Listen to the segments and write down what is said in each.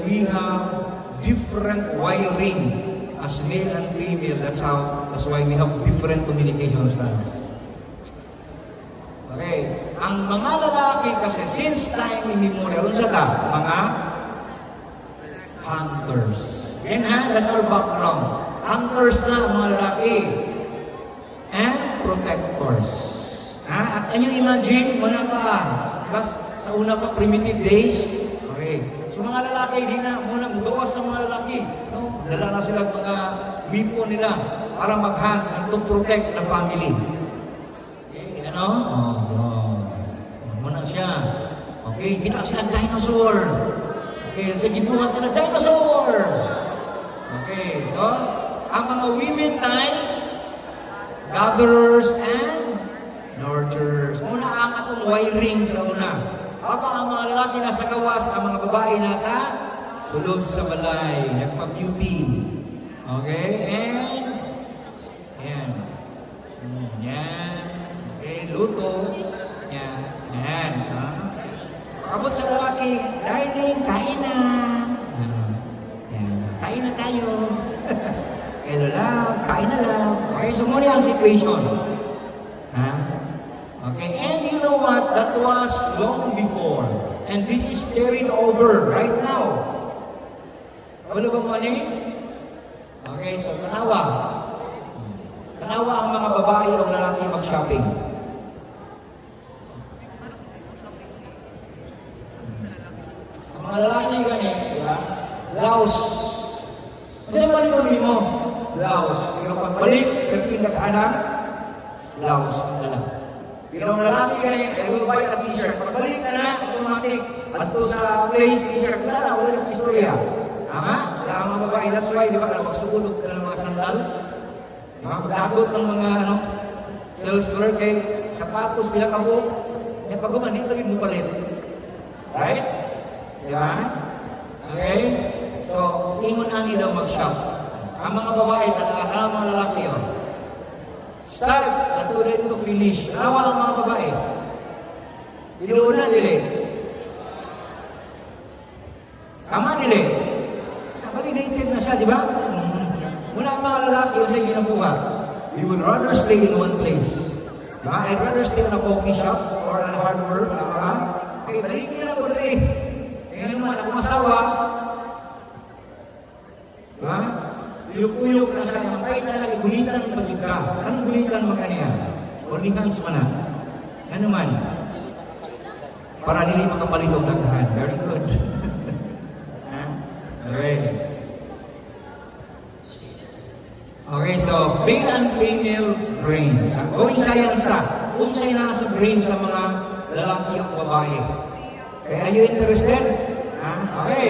we have different wiring as male and female. That's why we have different communication styles. Okay. Ang mga lalaki kasi since time immemorial, unsa ta? Mga hunters. Yan ha, that's our background. Hunters na ang mga lalaki. And protectors. At can you imagine, muna pa, diba, sa una pa primitive days, okay. So mga lalaki, di na muna magawas sa mga lalaki. No? Dala na sila mga weapon nila para mag-hunt and to protect the family. Okay, ano? Muna siya. Okay, kita sila dinosaur. Okay, sa gibuhat na dinosaur. Okay, so, ang mga women tayo, gatherers and nurturers. Muna ang atong wiring sa una. Habang ang mga lalaki nasa gawas, ang mga babae nasa sulod sa balay, nagpa-beauty. Okay, and yan. Yan. Okay, luto. Yan. Yan. Abot sa lalaki, darling, kain na. Yan. Kain na tayo. Kaya lang, kain na lang. Okay, so muna ang situation. Okay, and you know what? That was long before. And this is carried over right now. Wala ba mo ano? Okay, so tanawa. Tanawa ang mga babae o lalaki mag-shopping. Ang mga lalaki ganyan, diba? Blouse. Kasi balik mo? Blouse. Pero pagbalik, nagpinag-anak, blouse na lang. Pero ang lalaki ganyan, I will buy a t-shirt. Pagbalik ka na, automatic. At to sa place, t-shirt, wala ng istorya. Tama? Kaya ang mga babae, that's why, di ba, magsukulog ka ng mga sandal. Magdagot ng mga, sales clerk, sapatos, bilang kabo. Yan, pag gumanit, lagi mo palit. Right? Di ba? Okay? So, ingon ang nila mag-shop. Ang mga babae, ang mga lalaki, start at ulit to finish. Nawa ang mga babae. Inuuna nila. Tama nila. Validated na siya, di ba? Muna ang mga lalaki yung sa ginabuha. We would rather stay in one place. Diba? I'd rather stay in a coffee shop or a hardware. Okay, balik niya na po rin. Kaya naman, ako masawa. Diba? Ilukuyok na siya. Ang kahit na lagi, gulitan ng pagigka. Anong gulitan magkaniya? O di ka ismana. Ano man? Para nili makapalitong nagdahan. Very good. Okay. Okay, so male and female brains. Going science na. Kung sa'yo na sa brain sa mga lalaki at babae. Okay, are you interested? Okay.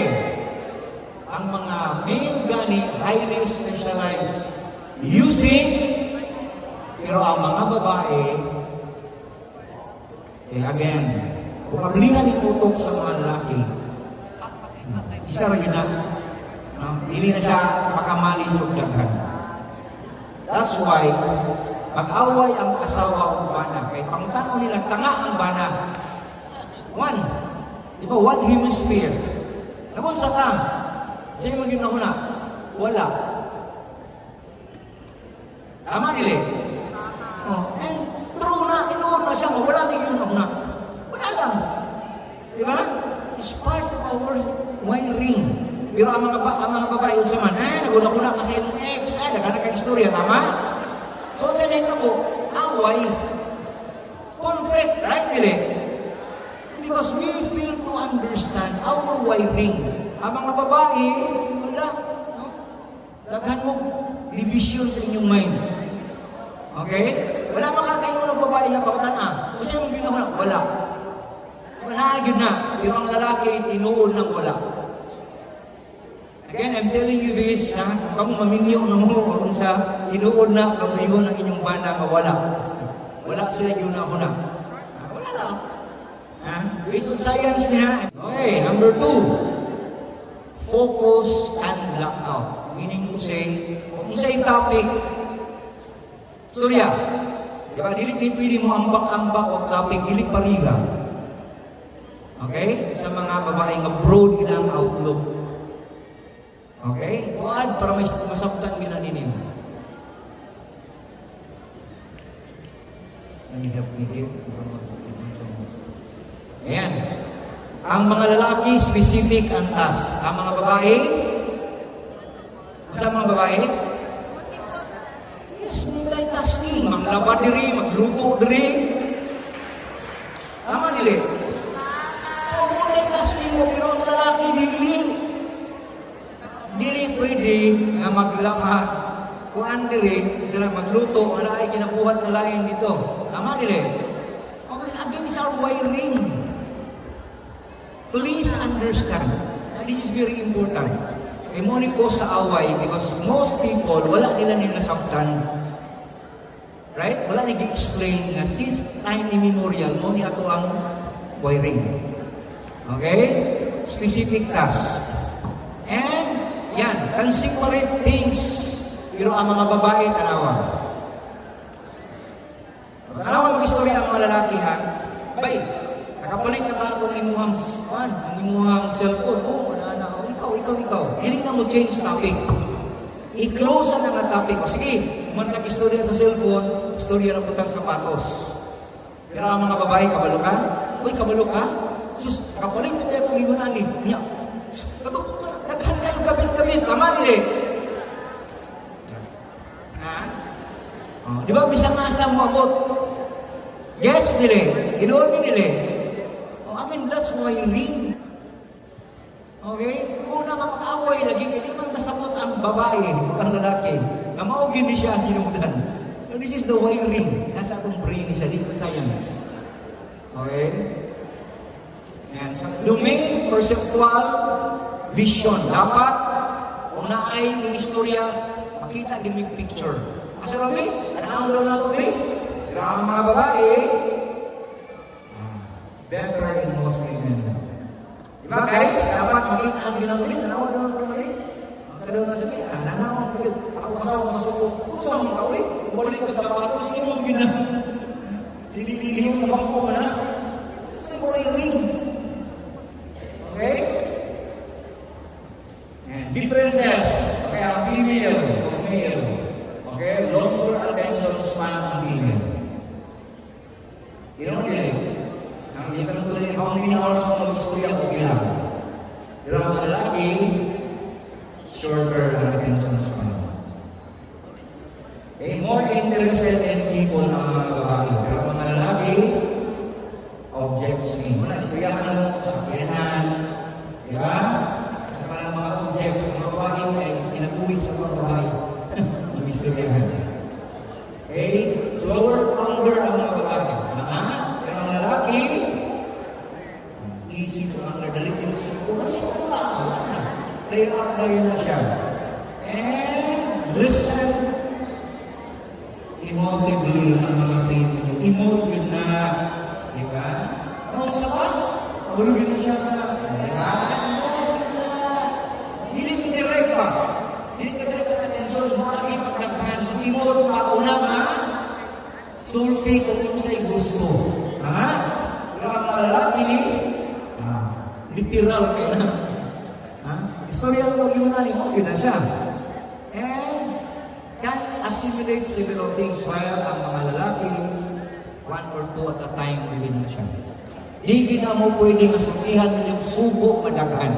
Ang mga male gani, highly specialized using, pero ang mga babae, again, kung kablihan itutok sa mga lalaki, isa rin na, hindi na siya makamali sa daghan. That's why, mag-away ang asawa o bana. Kaya pangtao nila, tanga ang bana. One. Di ba? One hemisphere. Nagunsa ka. Sa'yo mag-yun na huna. Wala. Tama nila. And true na, inuon na siya. Wala na yun na huna. Wala lang. Di ba? It's part of our wiring. Pero ang mga babae sa man, naguna-guna kasi yung ex, nagana ka istorya, tama? So, sa nito po, away, conflict, right, nila? Because we fail to understand our wiring. Ang mga babae, wala. Daghan mo division sa inyong mind. Okay? Wala makakayo ng babae na pagtana. Kasi yung ginawa, wala. Wala yun na. Pero ang lalaki, tinuon ng wala. Again, I'm telling you this, kung mamingyo na mo, kung sa tinuon na, kamaygon ng inyong bana, wala. Wala sila yun na una. Wala lang. Based on science niya. Okay, number 2. Focus and blackout. Meaning to say, kung sa'yo topic, surya, diba, dili pwede mo ambak-ambak o topic, dili pariga. Okay? Sa mga babaeng abroad ilang outlook. Okay? Buwan para may masabtan ginaninim. Ayan. Ang mga lalaki, specific ang task. Ang mga babae, sa mga babae, yes, multitasking. Maglaba diri, magluto diri. Tama nila. So, multitasking mo, pero ang lalaki, dili pwede nga maglama. Kuan diri, sila magluto, wala ay ginabuhat na lain dito. Tama nila. Okay, again is our wiring. Please understand, this is very important. E mo ni ko sa away because most people, wala nila nasabtan. Right? Wala nag-explain na since time immemorial, mo ni ato ang wiring. Okay? Specific task. And, yan, can separate things. Pero ang mga babae, tanawa. Tanawa mag-istorya ang mga lalaki, ha? Bay, nakapulit na ba akong imuhang cellphone? Oh, wala na. Oh, ikaw. Hindi na mo change topic. I-close na nga topic. O sige, man nag-istorya sa cellphone, istorya na putang sapatos. Pero ang mga babae, kabalo ka? Uy, kabalo ka? Sus, nakapulit na tayo kung imunan ni. Niya, naghan kayo kabit-kabit. Tama nila. Di ba, bisang asa mo abot? Gets nila. Inoon nila. That's why ring. Okay? Una nga pag-away, lagi hindi man kasabot ang babae, ang lalaki. Na maugin ni siya ang hinudan. So this is the wiring. Nasa akong brain siya. This is science. Okay? Yan. Sa domain, perceptual, vision. Dapat, kung naay ng istorya, makita the big picture. Kasi Rami, anong daw na ito, pero ang mga babae, better in most women. Diba guys? Dapat makita ang ginawin. Nanawa daw ito, Rami. Sa daw na sabi, nanawa ko yun. Ako asawa, masuko. Kusang ikaw eh. Balik ka sa patos, sino ang ginawin? Dililihim na bang po na? Sa wiring. Okay? And differences. Okay, ang female o male. Okay, longer attention span ang female. You know, ang ikan ko rin, how many hours mo mag-istorya ko kailangan. Pero ang lalaki, shorter attention span. Okay, more interested in people ang mga babae. Pero ang mga lalaki, objects ni. Muna, istorya ka mo sa sakyanan. Diba? Sa parang mga objects, mga babae ay inaguwit sa mga babae. Okay? Slower, longer ang mga babae. Pero ang lalaki, easy to under. Dali din sa ito. Play up na siya. And listen emotively ang mga people. Emote yun na. Diba? Noon sa pa, pabulugin na siya. Diba? Hindi direct pa. Hindi ka direct ang atensyon. Mga ipagdaghan. Emote pa. Una nga, sulti kung yung sa'y gusto. Ha? Pero ang mga lalaki, literal kayo na. Istorya ko yung nani mo, yun na siya. And can assimilate several things while ang mga lalaki, one or two at a time, yun na siya. Hindi na mo pwede masabihan ng subo madaghan.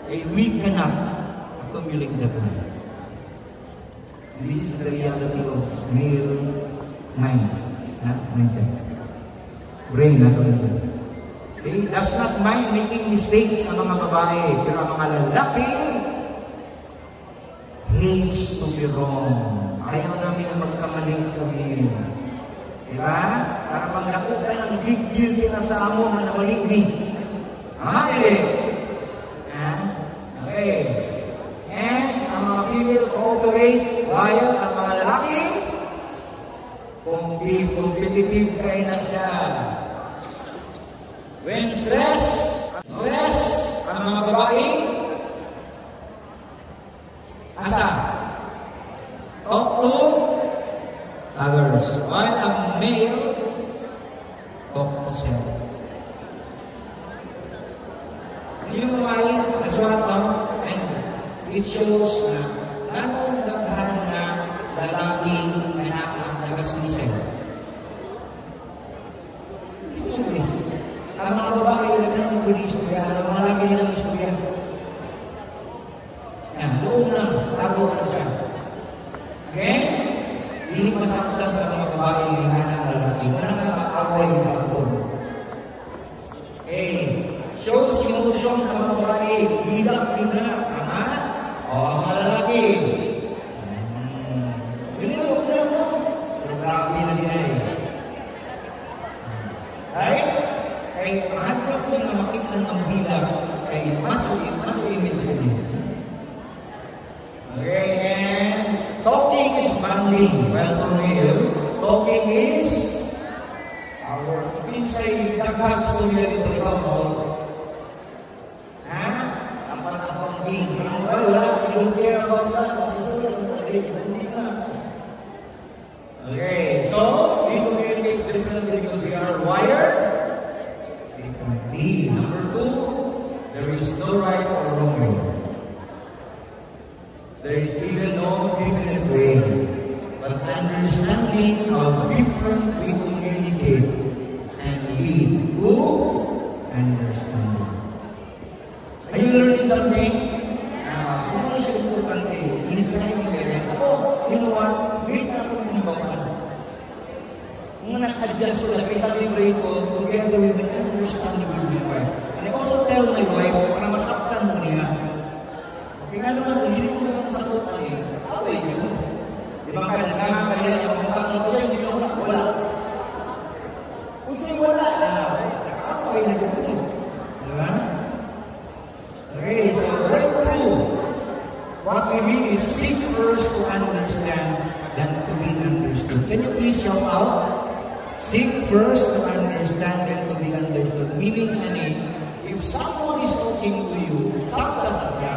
We cannot accumulate daghan. And this is the reality of male mind. Mindset. Brain na mindset. Okay? Does not mind making mistakes ang mga babae. Pero ang mga lalaki, hates to be wrong. Ayaw namin na magkamaling kami. Diba? Para pag nakita ng guilty na sa amo na namalinghi. Amali. Okay. And ang mga female cooperate while ang mga lalaki competitive kayo na siya. When stress, ang mga babae, asa? Talk to others. While ang male, talk to self. Yung babae, that's what, and it shows na anong daghan na lalaking anak ang nagaslisan. Ang mga babae na ganun mo istorya, ang mga laki nilang istorya. Yan, doon lang, tago na siya. Okay? Hindi masaktan sa mga babae ng anak na lalaki. Wala na makakaway sa ako. Okay? Shows emotion sa mga babae. Hilak din na. Tama? O, ang mga lalaki. Ginagawa ko lang mo. Pero grabe na nila eh. Right? Kaya mahanap ko na makita ng hilak. Kaya macho image ko din. Okay, and talking is bonding. Well, for real, talking is our pinsay dagdag storya dito ikaw mo. Ha? Ang panapangking. Wala, you don't care about that. Okay, so we communicate differently because we are wired differently. Number two, there is no right or wrong way. There is even no definite way, but understanding how different we communicate and lead to understanding. Are you learning something? Siguro siya importante. Inisahin ni Karen. Ako, you know what? Wait na ako ng ibang kung nag-adjust ko na, kita-libre ko together with the understanding with my wife. And I also tell my wife, para masaktan mo niya, okay nga naman, hindi ko naman sakot na eh. Away niyo. Di ba ka na, kaya yung mga tanong ko siya, hindi ko na, wala. Kung siya wala na, away na gano'n. Di ba? Okay, so right through, what we mean is seek first to understand than to be understood. Can you please help out? Seek first to understand than to be understood. Meaning, if someone is talking to you, sakta sa siya,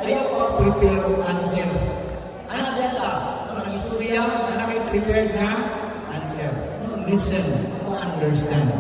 ayaw ka prepare answer. Anak data, ang istorya, anak ay prepared na answer. No, listen to understand.